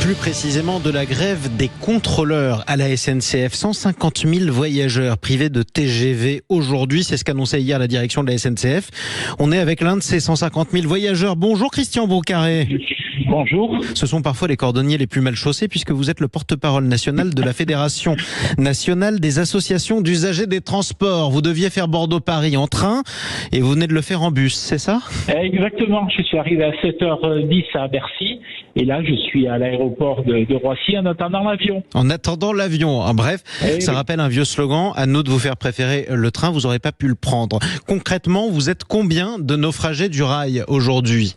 plus précisément de la grève des contrôleurs à la SNCF. 150 000 voyageurs privés de TGV aujourd'hui, c'est ce qu'annonçait hier la direction de la SNCF. On est avec l'un de ces 150 000 voyageurs. Bonjour Christian Broucaré. Bonjour. Ce sont parfois les cordonniers les plus mal chaussés puisque vous êtes le porte-parole national de la Fédération nationale des associations d'usagers des transports. Vous deviez faire Bordeaux-Paris en train et vous venez de le faire en bus, c'est ça? Exactement, je suis arrivé à 7h10 à Bercy et là je suis à l'aéroport de Roissy en attendant l'avion. En attendant l'avion, bref, ça rappelle un vieux slogan, à nous de vous faire préférer le train, vous n'aurez pas pu le prendre. Concrètement, vous êtes combien de naufragés du rail aujourd'hui?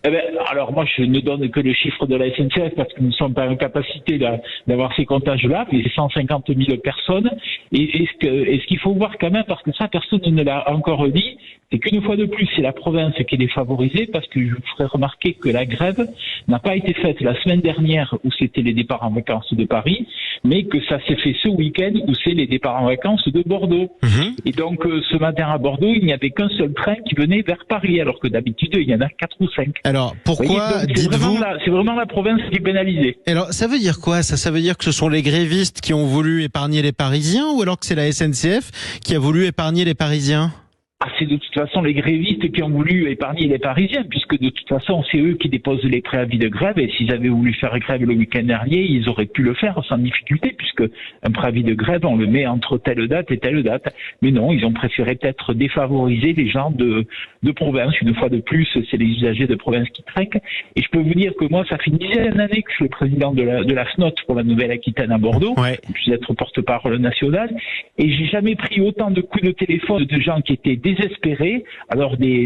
Alors moi je ne donne que le chiffre de la SNCF parce que nous ne sommes pas en capacité d'avoir ces comptages-là, mais c'est 150 000 personnes. Et ce qu'il faut voir quand même, parce que ça personne ne l'a encore dit, c'est qu'une fois de plus c'est la province qui est défavorisée, parce que je vous ferai remarquer que la grève n'a pas été faite la semaine dernière où c'était les départs en vacances de Paris, mais que ça s'est fait ce week-end où c'est les départs en vacances de Bordeaux. Et donc ce matin à Bordeaux, il n'y avait qu'un seul train qui venait vers Paris, alors que d'habitude il y en a 4 ou 5. Alors pourquoi dites-vous... C'est vraiment la province qui est pénalisée. Alors ça veut dire quoi ça veut dire que ce sont les grévistes qui ont voulu épargner les Parisiens ou alors que c'est la SNCF qui a voulu épargner les Parisiens? C'est de toute façon les grévistes qui ont voulu épargner les Parisiens, puisque de toute façon c'est eux qui déposent les préavis de grève, et s'ils avaient voulu faire grève le week-end dernier, ils auraient pu le faire sans difficulté, puisque un préavis de grève on le met entre telle date et telle date. Mais non, ils ont préféré peut-être défavoriser les gens de province. Une fois de plus, c'est les usagers de province qui trinquent. Et je peux vous dire que moi, ça fait une dizaine d'années que je suis le président de la FNOT pour la Nouvelle-Aquitaine à Bordeaux. Ouais. Je vais être porte-parole national, et j'ai jamais pris autant de coups de téléphone de gens qui étaient désespérés, alors des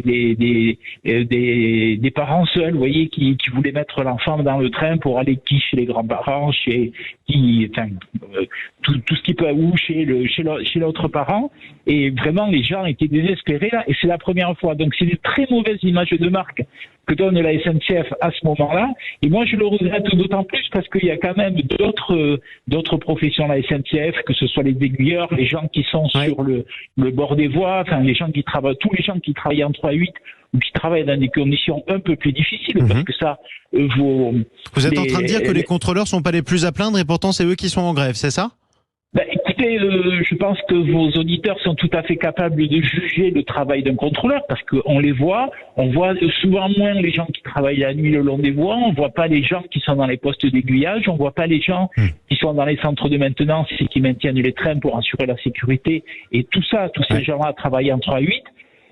parents seuls, vous voyez, qui voulaient mettre l'enfant dans le train pour aller chez les grands-parents, tout ce qui peut, ou chez l'autre parent, et vraiment les gens étaient désespérés là, et c'est la première fois. Donc c'est une très mauvaise image de marque que donne la SNCF à ce moment-là, et moi je le regrette d'autant plus parce qu'il y a quand même d'autres professions à la SNCF, que ce soit les aiguilleurs, les gens qui sont sur le bord des voies, les gens qui travaillent, tous les gens qui travaillent en 3-8 ou qui travaillent dans des conditions un peu plus difficiles, parce que ça, vous êtes en train de dire que les contrôleurs sont pas les plus à plaindre et pourtant c'est eux qui sont en grève, c'est ça? Écoutez, je pense que vos auditeurs sont tout à fait capables de juger le travail d'un contrôleur, parce qu'on les voit, on voit souvent moins les gens qui travaillent la nuit le long des voies, on voit pas les gens qui sont dans les postes d'aiguillage, on voit pas les gens qui sont dans les centres de maintenance et qui maintiennent les trains pour assurer la sécurité, et tout ça, tous ces gens-là travaillent en 3-8.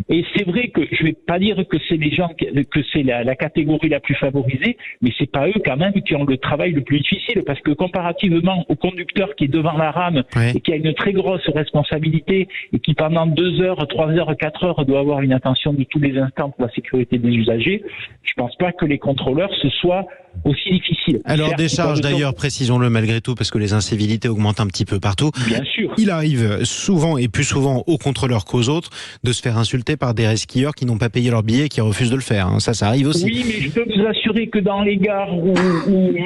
Et c'est vrai que je vais pas dire que c'est les gens, que c'est la catégorie la plus favorisée, mais c'est pas eux quand même qui ont le travail le plus difficile, parce que comparativement au conducteur qui est devant la rame et qui a une très grosse responsabilité et qui pendant 2 heures, 3 heures, 4 heures doit avoir une attention de tous les instants pour la sécurité des usagers, je pense pas que les contrôleurs ce soit aussi difficile. Alors des charges d'ailleurs, précisons-le malgré tout, parce que les incivilités augmentent un petit peu partout. Bien sûr. Il arrive souvent et plus souvent aux contrôleurs qu'aux autres de se faire insulter par des resquilleurs qui n'ont pas payé leur billet et qui refusent de le faire. Ça arrive aussi. Oui, mais je peux vous assurer que dans les gares où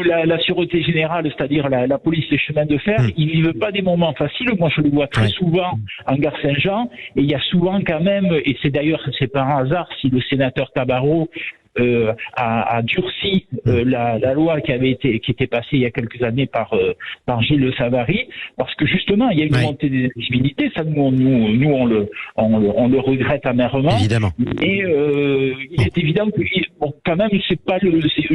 la sûreté générale, c'est-à-dire la police des chemins de fer, ils vivent pas des moments faciles. Moi, je le vois très souvent en gare Saint-Jean, et il y a souvent quand même, et c'est d'ailleurs, c'est par hasard si le sénateur Tabarot a durci la loi qui était passée il y a quelques années par Gilles Savary, parce que justement il y a une montée des éligibilités. Ça nous on le regrette amèrement. Évidemment. Et il est évident que quand même je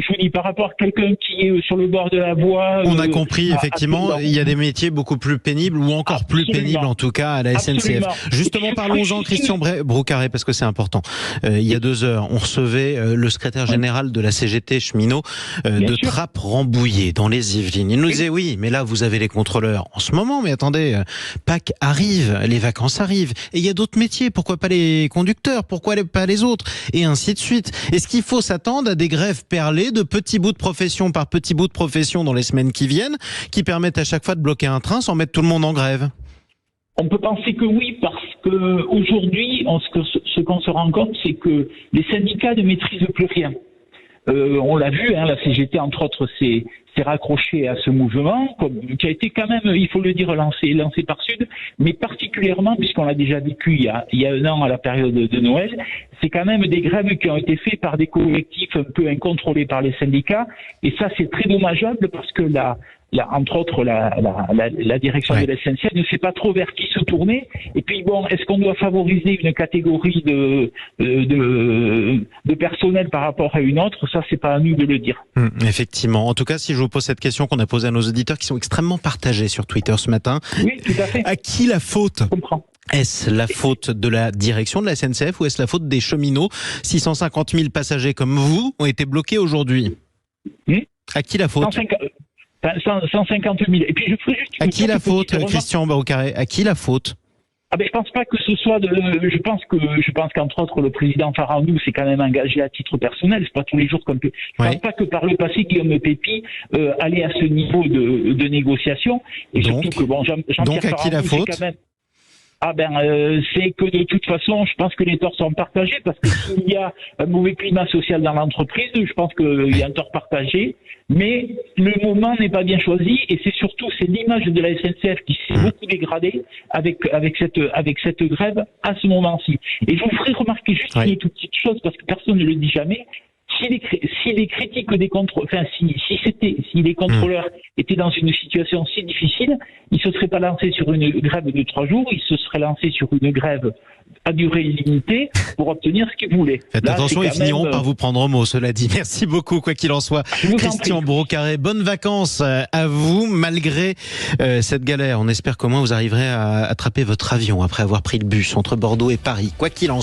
vous dis, par rapport à quelqu'un qui est sur le bord de la voie. On a compris effectivement. Il y a des métiers beaucoup plus pénibles, ou encore plus pénibles en tout cas à la SNCF. Justement, parlons-en, Christian Broucaré, parce que c'est important. Il y a 2 heures, on recevait le secrétaire général de la CGT cheminot de Trappes-Rambouillet dans les Yvelines. Il nous disait oui, mais là vous avez les contrôleurs en ce moment, mais attendez, Pâques arrive, les vacances arrivent, et il y a d'autres métiers, pourquoi pas les conducteurs, pourquoi pas les autres, et ainsi de suite. Est-ce qu'il faut s'attendre à des grèves perlées de petits bouts de profession par petits bouts de profession dans les semaines qui viennent, qui permettent à chaque fois de bloquer un train sans mettre tout le monde en grève? On peut penser que oui, parce que aujourd'hui, ce qu'on se rend compte, c'est que les syndicats ne maîtrisent plus rien. On l'a vu, la CGT entre autres s'est s'est raccroché à ce mouvement, qui a été quand même, il faut le dire, lancé par Sud, mais particulièrement, puisqu'on l'a déjà vécu il y a un an à la période de Noël, c'est quand même des grèves qui ont été faites par des collectifs un peu incontrôlés par les syndicats, et ça c'est très dommageable parce que entre autres, la direction de la SNCF ne sait pas trop vers qui se tourner. Et puis bon, est-ce qu'on doit favoriser une catégorie de personnel par rapport à une autre? Ça, c'est pas à nous de le dire. Effectivement. En tout cas, si je vous pose cette question qu'on a posée à nos auditeurs qui sont extrêmement partagés sur Twitter ce matin. Oui, tout à fait. À qui la faute? Je comprends. Est-ce la faute de la direction de la SNCF ou est-ce la faute des cheminots? 650 000 passagers comme vous ont été bloqués aujourd'hui. À qui la faute? 150 000. Et puis je ferai juste. À qui la faute, Christian Brocard? À qui la faute? Je pense pas que ce soit je pense qu'entre autres le président Faranou s'est quand même engagé à titre personnel. C'est pas tous les jours qu'on peut. Je pense pas que par le passé Guillaume Pépi allait à ce niveau de négociation. Et donc, surtout que donc à qui la faute? C'est que de toute façon, je pense que les torts sont partagés parce que s'il y a un mauvais climat social dans l'entreprise, je pense qu'il y a un tort partagé. Mais le moment n'est pas bien choisi et c'est l'image de la SNCF qui s'est beaucoup dégradée avec cette grève à ce moment-ci. Et je vous ferai remarquer juste une toute petite chose parce que personne ne le dit jamais. Si les critiques des si les contrôleurs étaient dans une situation si difficile, ils se seraient pas lancés sur une grève de 3 jours, ils se seraient lancés sur une grève à durée illimitée pour obtenir ce qu'ils voulaient. Faites attention, ils finiront par vous prendre au mot, cela dit. Merci beaucoup, quoi qu'il en soit. Christian Brocard, bonnes vacances à vous, malgré cette galère. On espère qu'au moins vous arriverez à attraper votre avion après avoir pris le bus entre Bordeaux et Paris. Quoi qu'il en soit.